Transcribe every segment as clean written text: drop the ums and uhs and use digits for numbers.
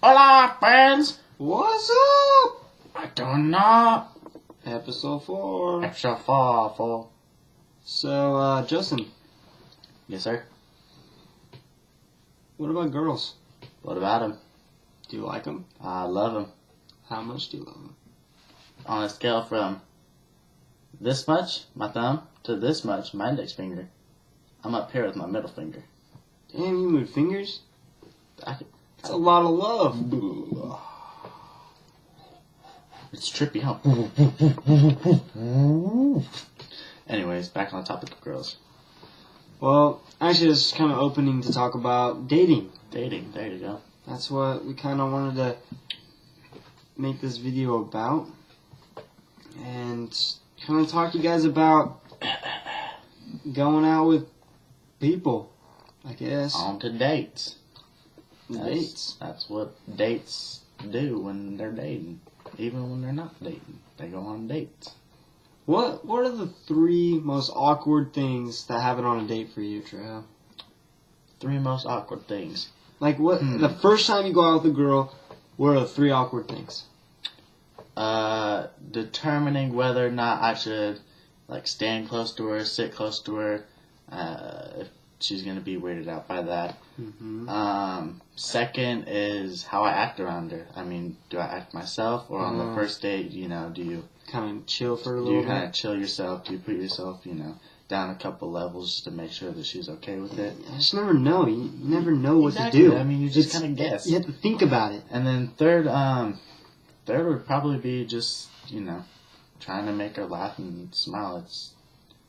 Hola, friends! What's up? I don't know. Episode 4. Extra four. So, Justin, Yes, sir. what about girls? What about him? Do you like them? I love him. How much do you love them? On a scale from this much, my thumb, to this much, my index finger, I'm up here with my middle finger. Damn, you with fingers? That's That's a lot of love. It's trippy, huh? Anyways, back on the topic of girls. Well, actually, it's kind of opening to talk about dating. Dating, there you go. That's what we kind of wanted to make this video about. And kind of talk to you guys about going out with people, I guess. On to dates. Dates. That's what dates do when they're dating. Even when they're not dating, they go on dates. What are the 3 most awkward things that happen on a date for you, Trejo? 3 most awkward things. Like, what? The first time you go out with a girl, what are the 3 awkward things? Determining whether or not I should, like, stand close to her, sit close to her, if she's gonna be weirded out by that. Mm-hmm. Second is how I act around her. I mean, do I act myself, or on the first date, do you Kind of chill for a do little you kind bit. of chill yourself? Do you put yourself, down a couple levels just to make sure that she's okay with it? I just never know. You never know what Exactly. to do. I mean, you just It's- kind of guess. You have to think about it. And then third would probably be just, trying to make her laugh and smile.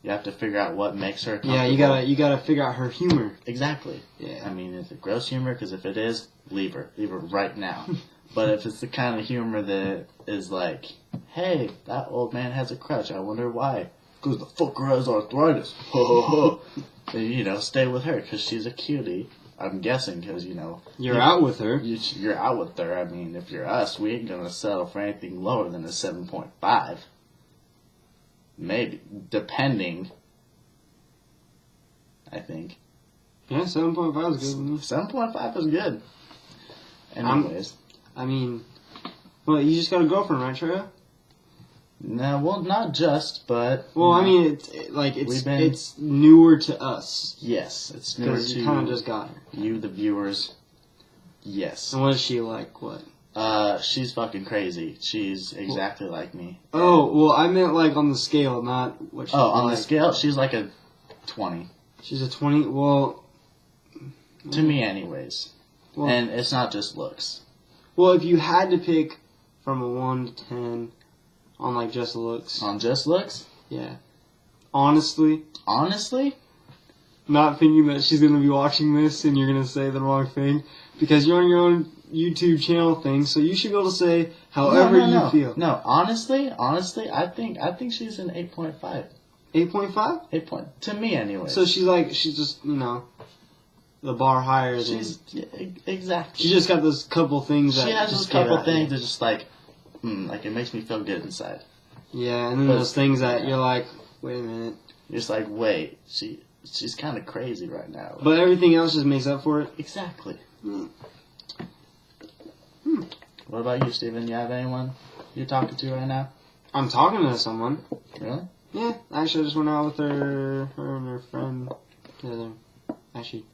You have to figure out what makes her comfortable. Yeah, you gotta figure out her humor. Exactly. Yeah. I mean, is it gross humor? Because if it is, leave her right now. But if it's the kind of humor that is like, hey, that old man has a crutch, I wonder why. Because the fucker has arthritis. Then, stay with her because she's a cutie. I'm guessing because, You're out with her. you're out with her. I mean, if you're us, we ain't going to settle for anything lower than a 7.5. Maybe. Depending. I think. Yeah, 7.5 is good. 7.5 is good. Anyways. I mean, well, you just got a girlfriend, right, Trejo? No, well, not just, but... Well, I mean, it's newer to us. Yes, it's newer Because to you kind of just got her. you, the viewers. Yes. And what is she like? What? She's fucking crazy. She's exactly like me. Oh, well, I meant like on the scale, not what she's On like. the scale, she's like a 20. She's a 20. Well, To me, anyways. Well- And it's not just looks. well, if you had to pick from a 1 to 10 on like just looks, On just looks? yeah. Honestly, Honestly? not thinking that she's gonna be watching this and you're gonna say the wrong thing because you're on your own YouTube channel thing, so you should be able to say however no. you feel. No, honestly, I think she's an 8.5. 8.5. 8 to me, anyway. So she's just the bar higher than. She's exactly. She just got those couple things that She has just those couple get at things you. that just like it makes me feel good inside. Yeah, and then But- those things that you're like, wait a minute. You're just like, wait, she's kind of crazy right now. But everything else just makes up for it. Exactly. Hmm. What about you, Steven? You have anyone you're talking to right now? I'm talking to someone. Really? Yeah, actually, I just went out with her and her friend together. Actually,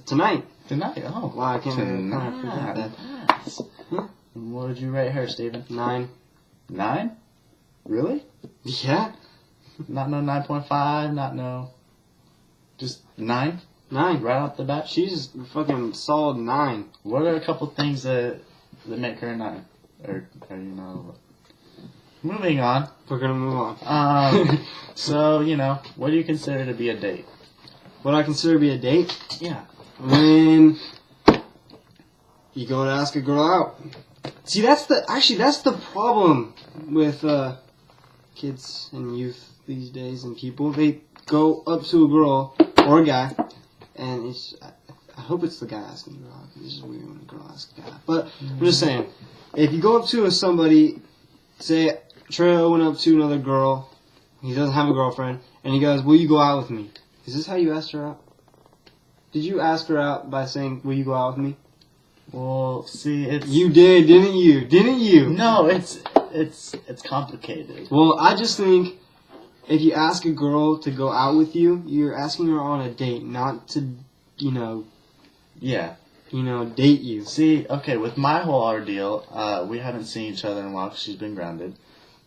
tonight. Tonight? Oh. Wow, I can't Tonight. forget that. Nice. Huh? What would you rate her, Steven? 9. 9? Really? Yeah, Not no 9.5, not no... Just 9? 9. Right off the bat? She's fucking solid 9. What are a couple things that make her a 9? Or Moving on. We're gonna move on. So, what do you consider to be a date? What I consider to be a date? Yeah. When you go to ask a girl out. See, that's the problem with kids and youth these days and people. They go up to a girl or a guy, and I hope it's the guy asking the girl, because it's just weird when a girl asks a guy. But I'm just saying, if you go up to somebody, say Trejo went up to another girl, he doesn't have a girlfriend, and he goes, "Will you go out with me?" Is this how you asked her out? Did you ask her out by saying, "Will you go out with me"? Well, see, it's You did, didn't you? Didn't you? no, it's complicated. Well, I just think if you ask a girl to go out with you, you're asking her on a date, not to, Yeah. Date you. See, okay, with my whole ordeal, we haven't seen each other in a while because she's been grounded.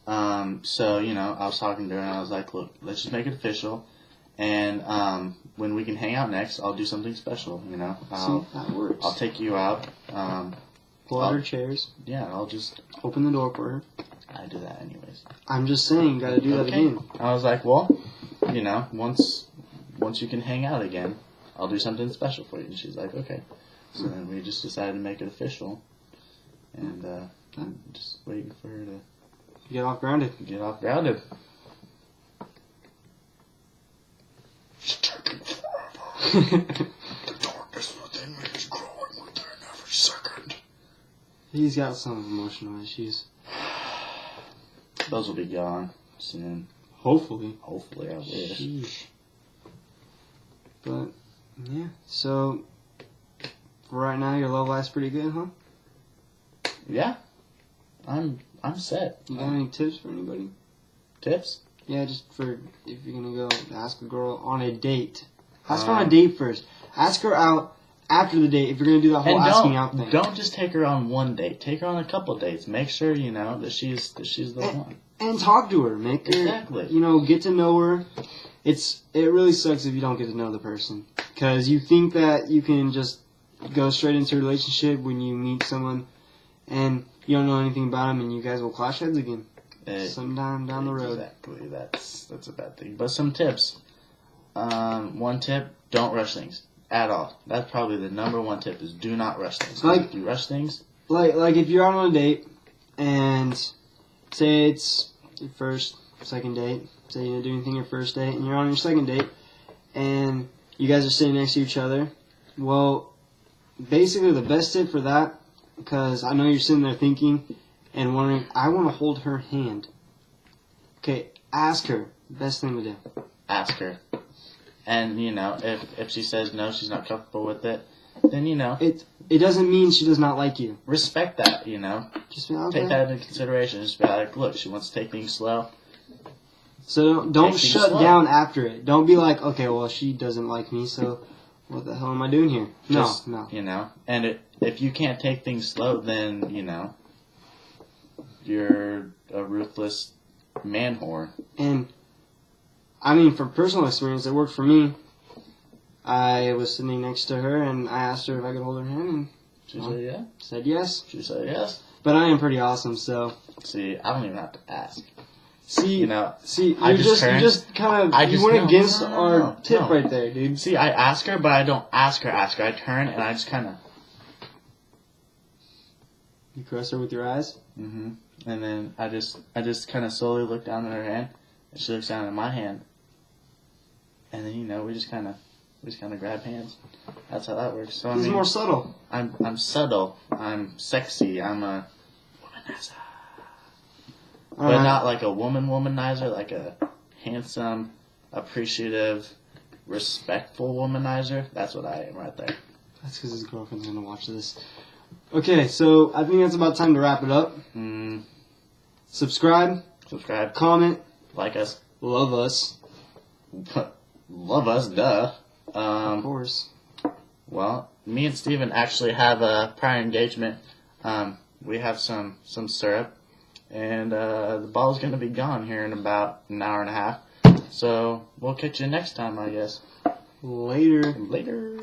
So, I was talking to her and I was like, look, let's just make it official. And when we can hang out next, I'll do something special, See, that works. I'll take you out. Pull out her chairs. Yeah, I'll just... Open the door for her. I do that anyways. I'm just saying, you gotta do that Okay. again. I was like, well, once you can hang out again, I'll do something special for you. And she's like, okay. So then we just decided to make it official. And I'm just waiting for her to Get off grounded. get off grounded. The darkness within me is growing within every second. He's got some emotional issues. Those will be gone soon. Hopefully. Hopefully, I wish. Sheesh. But, yeah. So, for right now, your love life's pretty good, huh? Yeah, I'm set. You got any tips for anybody? Tips? Yeah, just for if you're gonna go ask a girl on a date. Ask her on a date first. Ask her out after the date if you're gonna do that whole And asking out thing. don't just take her on one date. Take her on a couple dates. Make sure that she's the one. And talk to her. Make her, Exactly. get to know her. It really sucks if you don't get to know the person. Because you think that you can just go straight into a relationship when you meet someone and you don't know anything about them and you guys will clash heads again sometime down the road. Exactly. That's a bad thing. But some tips. One tip: don't rush things at all. That's probably the number one tip: is do not rush things. If you rush things, like if you're out on a date and say it's your first, second date. Say you didn't do anything your first date, and you're on your second date, and you guys are sitting next to each other. Well, basically the best tip for that, because I know you're sitting there thinking and wondering, I want to hold her hand. Okay, ask her. Best thing to do. ask her. And, if she says no, she's not comfortable with it, then, It doesn't mean she does not like you. respect that, Just be okay. Take that into consideration. Just be like, look, she wants to take things slow. So don't Take things shut slow. down after it. Don't be like, okay, well, she doesn't like me, so what the hell am I doing here? Just, no. And if you can't take things slow, then, you're a ruthless man whore. And, I mean, from personal experience, it worked for me. I was sitting next to her, and I asked her if I could hold her hand, and She said, yeah. said yes. She said, yes. But I am pretty awesome, so. See, I don't even have to ask. See, You you just turned- just kind I of, you just- went no, against no, no, our no, tip no. right there, dude. See, I ask her, but I don't ask her. I turn, and I just kind of... You caress her with your eyes. And then I just kind of slowly look down at her hand, and she looks down at my hand, and then we just kind of grab hands. That's how that works. So This is more subtle. I'm subtle. I'm sexy. I'm a womanizer, but not like a womanizer, like a handsome, appreciative, respectful womanizer. That's what I am right there. That's because his girlfriend's gonna watch this. Okay, so I think that's about time to wrap it up. Subscribe, comment, like us, love us. love us, duh. Of course. Well, me and Steven actually have a prior engagement. We have some syrup, and the ball's going to be gone here in about an hour and a half. So we'll catch you next time, I guess. Later. Later.